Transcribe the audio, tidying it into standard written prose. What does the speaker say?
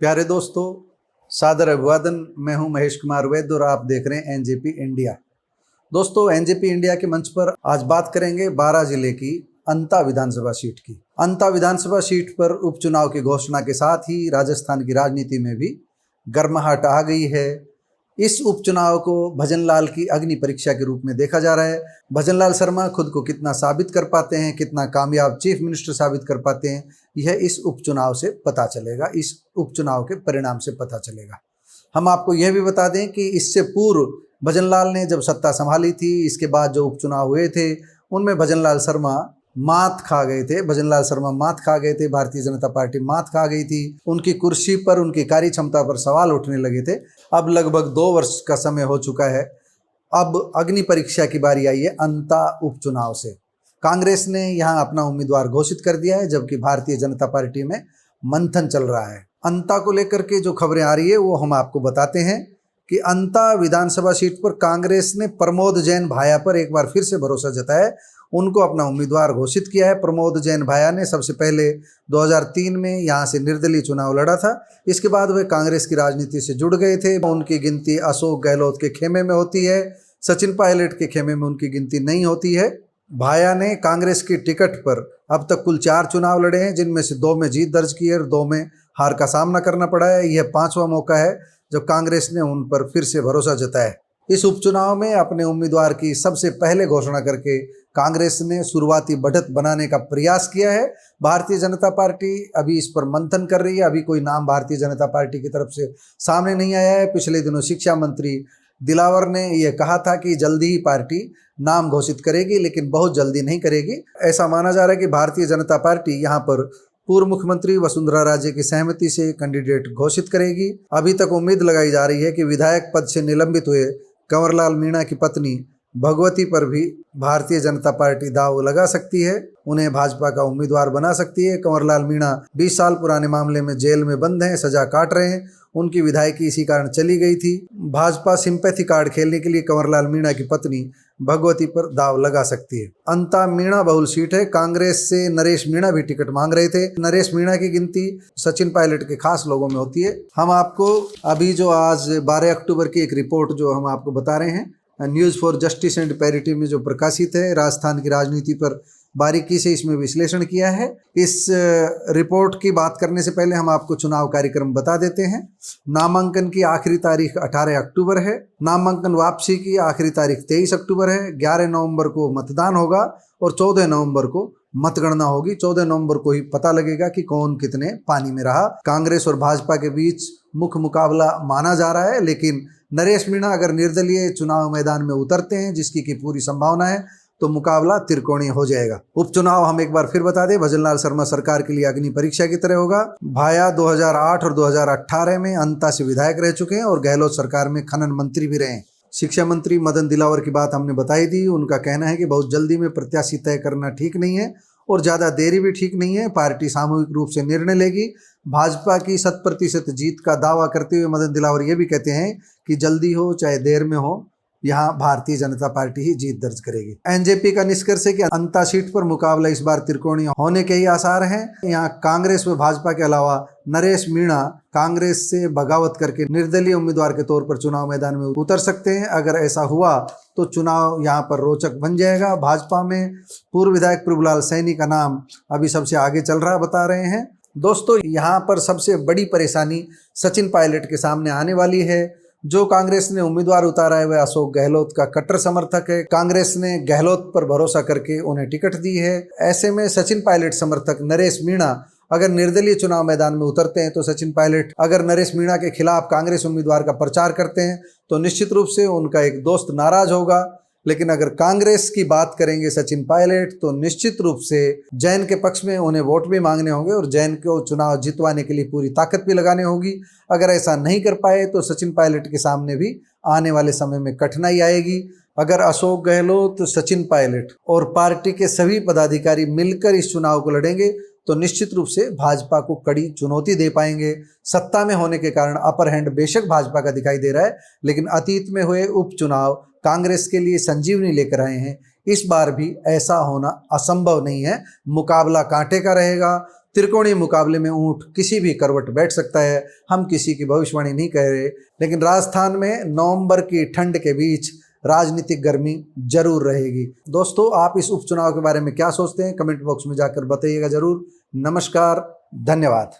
प्यारे दोस्तों, सादर अभिवादन। मैं हूं महेश कुमार वैद्य और आप देख रहे हैं एनजेपी इंडिया। दोस्तों, एनजेपी इंडिया के मंच पर आज बात करेंगे 12 जिले की अंता विधानसभा सीट की। अंता विधानसभा सीट पर उपचुनाव की घोषणा के साथ ही राजस्थान की राजनीति में भी गर्माहट आ गई है। इस उपचुनाव को भजनलाल की अग्नि परीक्षा के रूप में देखा जा रहा है। भजनलाल शर्मा खुद को कितना साबित कर पाते हैं, कितना कामयाब चीफ मिनिस्टर साबित कर पाते हैं, यह इस उपचुनाव से पता चलेगा, इस उपचुनाव के परिणाम से पता चलेगा। हम आपको यह भी बता दें कि इससे पूर्व भजनलाल ने जब सत्ता संभाली थी, इसके बाद जो उपचुनाव हुए थे उनमें भजनलाल शर्मा मात खा गए थे। भारतीय जनता पार्टी मात खा गई थी। उनकी कुर्सी पर, उनकी कार्य क्षमता पर सवाल उठने लगे थे। अब लगभग 2 वर्ष का समय हो चुका है। अब अग्नि परीक्षा की बारी आई है अंता उपचुनाव से। कांग्रेस ने यहाँ अपना उम्मीदवार घोषित कर दिया है, जबकि भारतीय जनता पार्टी में मंथन चल रहा है। अंता को लेकर के जो खबरें आ रही है वो हम आपको बताते हैं कि अंता विधानसभा सीट पर कांग्रेस ने प्रमोद जैन भाया पर एक बार फिर से भरोसा जताया है। उनको अपना उम्मीदवार घोषित किया है। प्रमोद जैन भाया ने सबसे पहले 2003 में यहाँ से निर्दलीय चुनाव लड़ा था। इसके बाद वे कांग्रेस की राजनीति से जुड़ गए थे। उनकी गिनती अशोक गहलोत के खेमे में होती है, सचिन पायलट के खेमे में उनकी गिनती नहीं होती है। भाया ने कांग्रेस की टिकट पर अब तक कुल 4 चुनाव लड़े हैं, जिनमें से 2 में जीत दर्ज की है और 2 में हार का सामना करना पड़ा है। यह 5वां मौका है जब कांग्रेस ने उन पर फिर से भरोसा जताया। इस उपचुनाव में अपने उम्मीदवार की सबसे पहले घोषणा करके कांग्रेस ने शुरुआती बढ़त बनाने का प्रयास किया है। भारतीय जनता पार्टी अभी इस पर मंथन कर रही है। अभी कोई नाम भारतीय जनता पार्टी की तरफ से सामने नहीं आया है। पिछले दिनों शिक्षा मंत्री दिलावर ने यह कहा था कि जल्दी ही पार्टी नाम घोषित करेगी, लेकिन बहुत जल्दी नहीं करेगी। ऐसा माना जा रहा है कि भारतीय जनता पार्टी यहाँ पर पूर्व मुख्यमंत्री वसुंधरा राजे की सहमति से कैंडिडेट घोषित करेगी। अभी तक उम्मीद लगाई जा रही है कि विधायक पद से निलंबित हुए कंवरलाल मीणा की पत्नी भगवती पर भी भारतीय जनता पार्टी दांव लगा सकती है, उन्हें भाजपा का उम्मीदवार बना सकती है। कंवरलाल मीणा 20 साल पुराने मामले में जेल में बंद हैं, सजा काट रहे हैं। उनकी विधायकी इसी कारण चली गई थी। भाजपा सिंपैथी कार्ड खेलने के लिए कंवरलाल मीणा की पत्नी भगवती पर दांव लगा सकती है। अंता मीणा बहुल सीट है। कांग्रेस से नरेश मीणा भी टिकट मांग रहे थे। नरेश मीणा की गिनती सचिन पायलट के खास लोगों में होती है। हम आपको अभी जो आज 12 अक्टूबर की एक रिपोर्ट जो हम आपको बता रहे हैं, news for justice and parity में जो प्रकाशित है, राजस्थान की राजनीति पर बारीकी से इसमें विश्लेषण किया है। इस रिपोर्ट की बात करने से पहले हम आपको चुनाव कार्यक्रम बता देते हैं। नामांकन की आखिरी तारीख 18 अक्टूबर है। नामांकन वापसी की आखिरी तारीख 23 अक्टूबर है। 11 नवंबर को मतदान होगा और 14 नवंबर को मतगणना होगी। 14 नवंबर को ही पता लगेगा कि कौन कितने पानी में रहा। कांग्रेस और भाजपा के बीच मुख्य मुकाबला माना जा रहा है, लेकिन नरेश मीणा अगर निर्दलीय चुनाव मैदान में उतरते हैं, जिसकी की पूरी संभावना है, तो मुकाबला त्रिकोणीय हो जाएगा। उपचुनाव हम एक बार फिर बता दें, भजनलाल शर्मा सरकार के लिए अग्नि परीक्षा की तरह होगा। भाया 2008 और 2018 में अंता से विधायक रह चुके हैं और गहलोत सरकार में खनन मंत्री भी रहे। शिक्षा मंत्री मदन दिलावर की बात हमने बताई थी। उनका कहना है कि बहुत जल्दी में प्रत्याशी तय करना ठीक नहीं है और ज़्यादा देरी भी ठीक नहीं है। पार्टी सामूहिक रूप से निर्णय लेगी। भाजपा की 100% जीत का दावा करते हुए मदन दिलावर ये भी कहते हैं कि जल्दी हो चाहे देर में हो, यहाँ भारतीय जनता पार्टी ही जीत दर्ज करेगी। एनजेपी का निष्कर्ष है कि अंता सीट पर मुकाबला इस बार त्रिकोणीय होने के ही आसार हैं। यहाँ कांग्रेस व भाजपा के अलावा नरेश मीणा कांग्रेस से बगावत करके निर्दलीय उम्मीदवार के तौर पर चुनाव मैदान में उतर सकते हैं। अगर ऐसा हुआ तो चुनाव यहाँ पर रोचक बन जाएगा। भाजपा में पूर्व विधायक प्रभुलाल सैनी का नाम अभी सबसे आगे चल रहा बता रहे हैं। दोस्तों, यहाँ पर सबसे बड़ी परेशानी सचिन पायलट के सामने आने वाली है। जो कांग्रेस ने उम्मीदवार उतारा है वह अशोक गहलोत का कट्टर समर्थक है। कांग्रेस ने गहलोत पर भरोसा करके उन्हें टिकट दी है। ऐसे में सचिन पायलट समर्थक नरेश मीणा अगर निर्दलीय चुनाव मैदान में उतरते हैं, तो सचिन पायलट अगर नरेश मीणा के खिलाफ कांग्रेस उम्मीदवार का प्रचार करते हैं तो निश्चित रूप से उनका एक दोस्त नाराज होगा। लेकिन अगर कांग्रेस की बात करेंगे सचिन पायलट, तो निश्चित रूप से जैन के पक्ष में उन्हें वोट भी मांगने होंगे और जैन को चुनाव जितवाने के लिए पूरी ताकत भी लगानी होगी। अगर ऐसा नहीं कर पाए तो सचिन पायलट के सामने भी आने वाले समय में कठिनाई आएगी। अगर अशोक गहलोत, सचिन पायलट और पार्टी के सभी पदाधिकारी मिलकर इस चुनाव को लड़ेंगे तो निश्चित रूप से भाजपा को कड़ी चुनौती दे पाएंगे। सत्ता में होने के कारण अपर हैंड बेशक भाजपा का दिखाई दे रहा है, लेकिन अतीत में हुए उपचुनाव कांग्रेस के लिए संजीवनी लेकर आए हैं। इस बार भी ऐसा होना असंभव नहीं है। मुकाबला कांटे का रहेगा। त्रिकोणीय मुकाबले में ऊंट किसी भी करवट बैठ सकता है। हम किसी की भविष्यवाणी नहीं कह रहे, लेकिन राजस्थान में नवंबर की ठंड के बीच राजनीतिक गर्मी जरूर रहेगी। दोस्तों, आप इस उपचुनाव के बारे में क्या सोचते हैं, कमेंट बॉक्स में जाकर बताइएगा जरूर। नमस्कार, धन्यवाद।